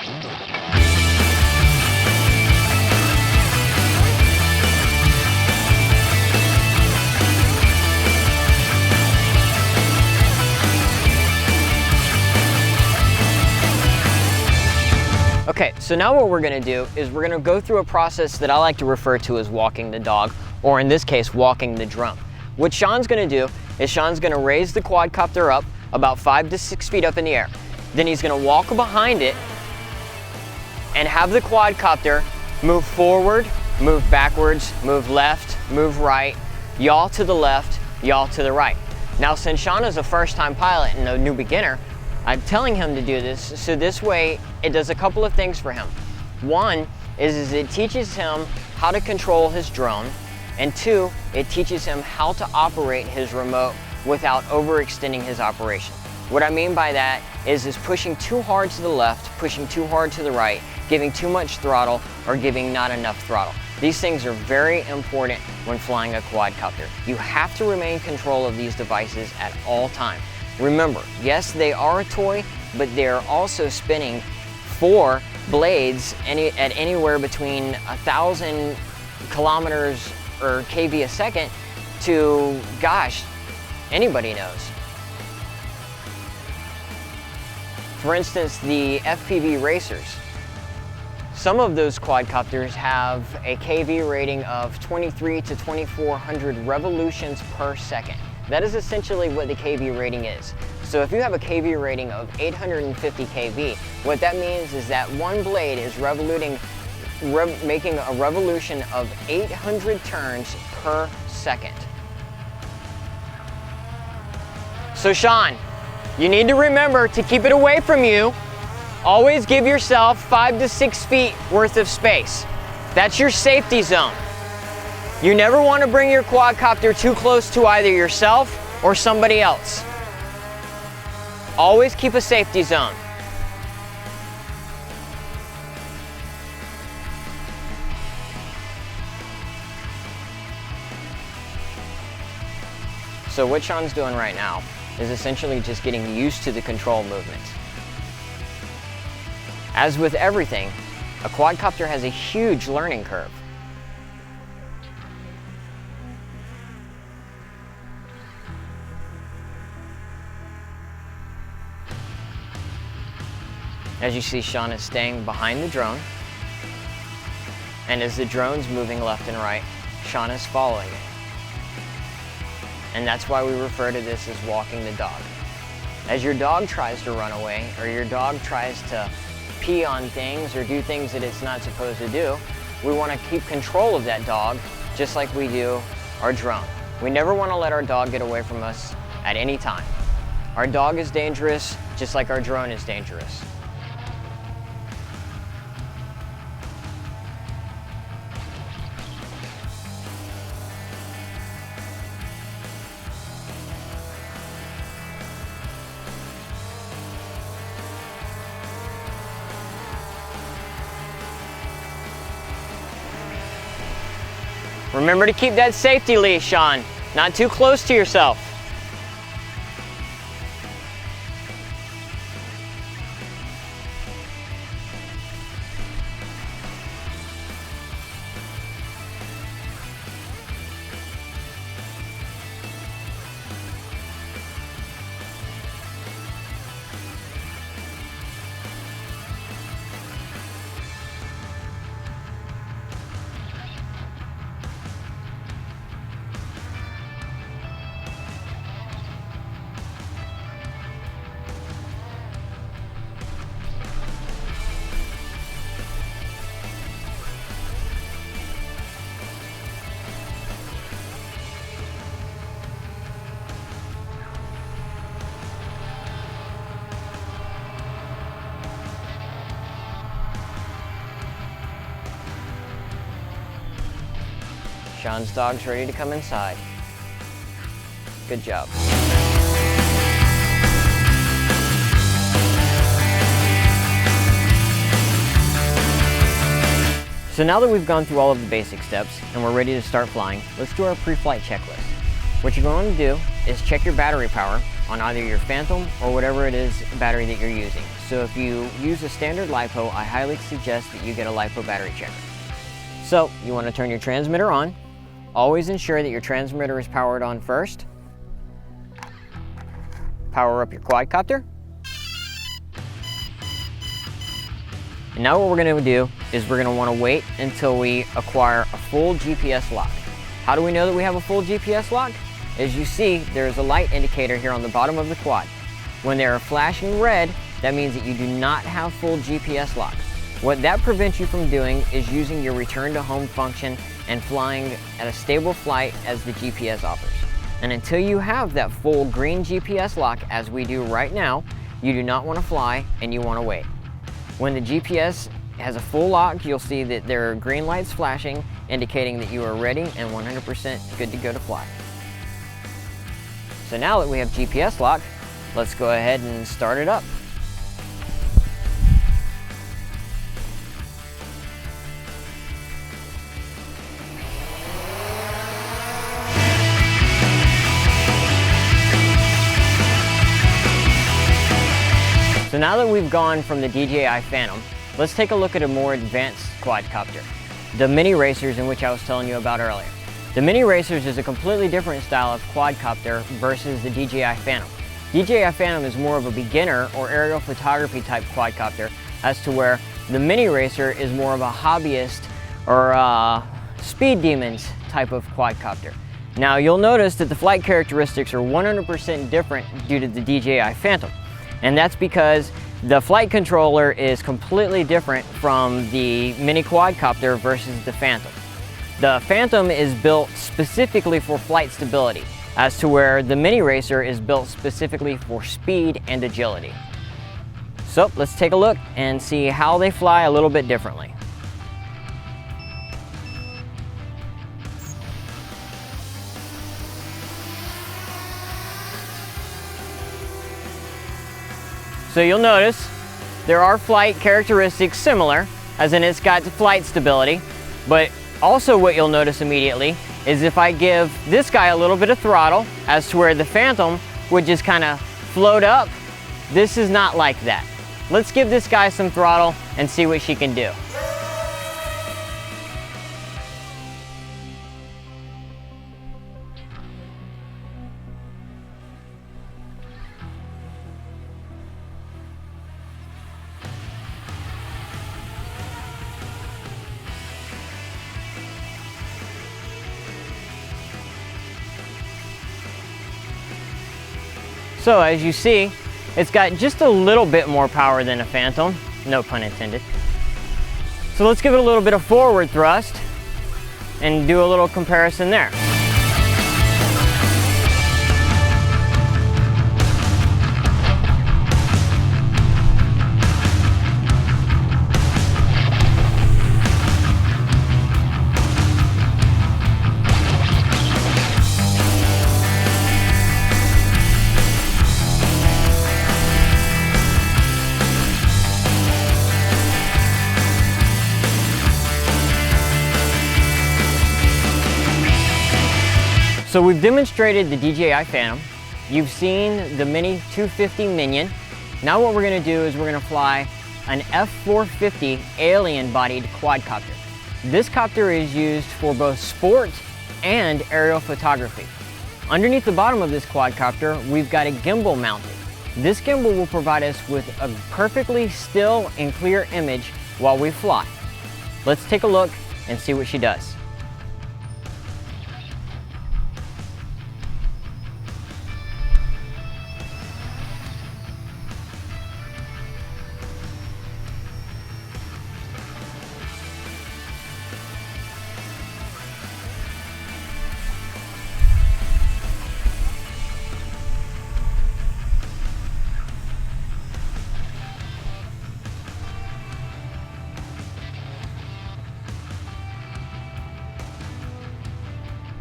Okay, so now what we're gonna do is we're gonna go through a process that I like to refer to as walking the dog, or in this case, walking the drone. What Sean's gonna do is Sean's gonna raise the quadcopter up about 5 to 6 feet up in the air. Then he's gonna walk behind it and have the quadcopter move forward, move backwards, move left, move right, yaw to the left, yaw to the right. Now, since Sean is a first-time pilot and a new beginner, I'm telling him to do this so this way it does a couple of things for him. One is it teaches him how to control his drone, and two, it teaches him how to operate his remote without overextending his operation. What I mean by that is pushing too hard to the left, pushing too hard to the right, giving too much throttle, or giving not enough throttle. These things are very important when flying a quadcopter. You have to remain in control of these devices at all times. Remember, yes, they are a toy, but they're also spinning 4 blades at anywhere between 1,000 kilometers or kV a second to, gosh, anybody knows. For instance, the FPV racers. Some of those quadcopters have a kV rating of 23 to 2400 revolutions per second. That is essentially what the kV rating is. So if you have a kV rating of 850 kV, what that means is that one blade is making a revolution of 800 turns per second. So Sean, you need to remember to keep it away from you. Always give yourself 5 to 6 feet worth of space. That's your safety zone. You never want to bring your quadcopter too close to either yourself or somebody else. Always keep a safety zone. So what Sean's doing right now is essentially just getting used to the control movements. As with everything, a quadcopter has a huge learning curve. As you see, Sean is staying behind the drone, and as the drone's moving left and right, Sean is following it. And that's why we refer to this as walking the dog. As your dog tries to run away, or your dog tries to pee on things or do things that it's not supposed to do, we want to keep control of that dog just like we do our drone. We never want to let our dog get away from us at any time. Our dog is dangerous just like our drone is dangerous. Remember to keep that safety leash, Sean. Not too close to yourself. Sean's dog's ready to come inside. Good job. So now that we've gone through all of the basic steps and we're ready to start flying, let's do our pre-flight checklist. What you're going to do is check your battery power on either your Phantom or whatever it is battery that you're using. So if you use a standard LiPo, I highly suggest that you get a LiPo battery checker. So you want to turn your transmitter on. Always ensure that your transmitter is powered on first. Power up your quadcopter. And now what we're going to do is we're going to want to wait until we acquire a full GPS lock. How do we know that we have a full GPS lock? As you see, there's a light indicator here on the bottom of the quad. When they are flashing red, that means that you do not have full GPS lock. What that prevents you from doing is using your return to home function and flying at a stable flight as the GPS offers. And until you have that full green GPS lock, as we do right now, you do not want to fly and you want to wait. When the GPS has a full lock, you'll see that there are green lights flashing, indicating that you are ready and 100% good to go to fly. So now that we have GPS lock, let's go ahead and start it up. So now that we've gone from the DJI Phantom, let's take a look at a more advanced quadcopter, the Mini Racers, in which I was telling you about earlier. The Mini Racers is a completely different style of quadcopter versus the DJI Phantom. DJI Phantom is more of a beginner or aerial photography type quadcopter, as to where the Mini Racer is more of a hobbyist or speed demons type of quadcopter. Now you'll notice that the flight characteristics are 100% different due to the DJI Phantom. And that's because the flight controller is completely different from the mini quadcopter versus the Phantom. The Phantom is built specifically for flight stability, as to where the Mini Racer is built specifically for speed and agility. So let's take a look and see how they fly a little bit differently. So you'll notice there are flight characteristics similar, as in it's got flight stability, but also what you'll notice immediately is if I give this guy a little bit of throttle, as to where the Phantom would just kind of float up, this is not like that. Let's give this guy some throttle and see what she can do. So as you see, it's got just a little bit more power than a Phantom, no pun intended. So let's give it a little bit of forward thrust and do a little comparison there. So we've demonstrated the DJI Phantom. You've seen the Mini 250 Minion. Now what we're going to do is we're going to fly an F450 alien-bodied quadcopter. This copter is used for both sport and aerial photography. Underneath the bottom of this quadcopter, we've got a gimbal mounted. This gimbal will provide us with a perfectly still and clear image while we fly. Let's take a look and see what she does.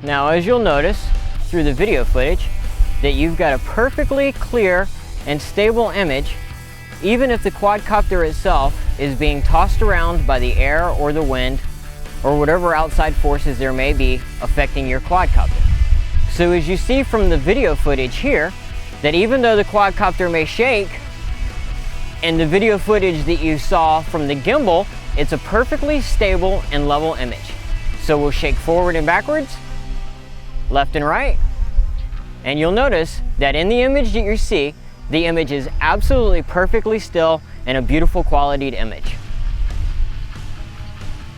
Now, as you'll notice through the video footage, that you've got a perfectly clear and stable image, even if the quadcopter itself is being tossed around by the air or the wind or whatever outside forces there may be affecting your quadcopter. So as you see from the video footage here, that even though the quadcopter may shake In the video footage that you saw from the gimbal, it's a perfectly stable and level image. So we'll shake forward and backwards, left and right, and you'll notice that in the image that you see, the image is absolutely perfectly still and a beautiful quality image.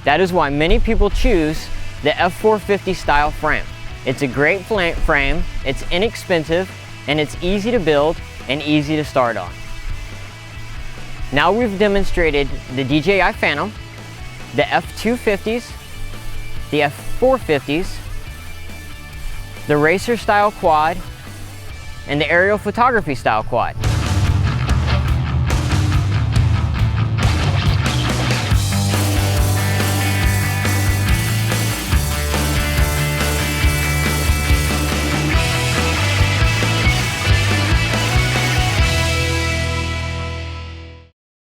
That is why many people choose the F450 style frame. It's a great frame, it's inexpensive, and it's easy to build and easy to start on. Now we've demonstrated the DJI Phantom, the F250s, the F450s, the racer style quad, and the aerial photography style quad.